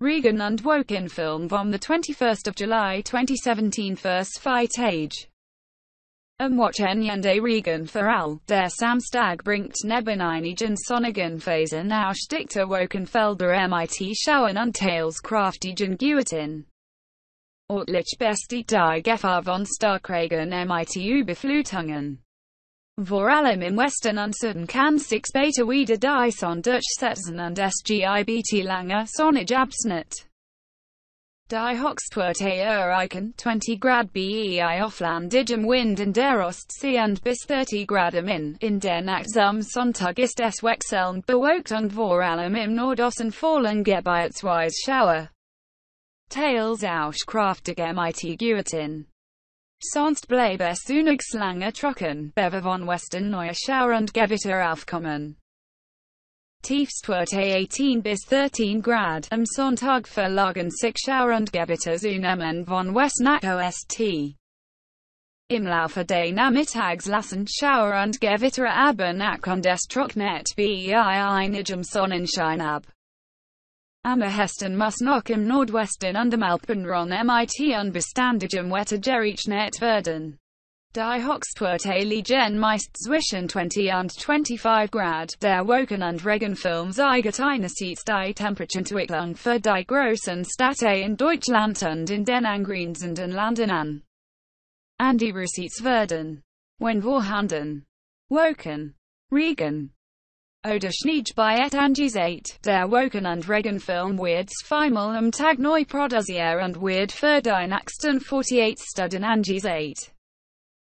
Regen und Wochen Film vom 21. July 2017 First Fight Age. Am Wochenende Regen für alle, der Samstag bringt neben einigen sonnigen Phasen auch dichte Wolkenfelder mit Schauern und teils kraftigen Gewittern. Örtlich besteht die Gefahr von Starkregen mit Überflutungen. Vor allem im Westen und Süden kann sich später wieder die Sonne durchsetzen und es gibt lange sonnige Abschnitte. Die Höchstwerte erreichen 20 Grad bei auflandigem Wind in der Ostsee und bis 30 Grad in der Nacht am Sonntag ist es wechselnd bewölkt und vor allem im Nordosten fallen gebietsweise Schauer. Teils auch kraftige Gewitter. Sonst bleibt es zunächst lange trocken, bevor von Westen neue Schauer und Gewitter aufkommen. Tiefstwerte 18 bis 13 Grad. Am Sonntag verlagern sich Schauer und Gewitter zunehmend von West nach Ost. Im Laufe des Nachmittags lassen Schauer und Gewitter aber nach und es trocknet bei einigem Sonnenschein ab. Am ehesten muss noch im Nordwesten und im Alpenraum mit unbeständigem Wetter gerechnet werden. Die Höchstwerte liegen meist zwischen 20 und 25 Grad. Der Wochen- und Regenfilm zeigt einerseits die Temperaturenentwicklung für die großen Städte in Deutschland und in den angrenzenden Ländern an. Andererseits werden, wenn vorhanden, Wolken, Regen oder Schnee bei angesehen. Der Wochen- und Regenfilm wird zweimal am Tag neu produziert und wird für die nächsten 48 Stunden angesehen.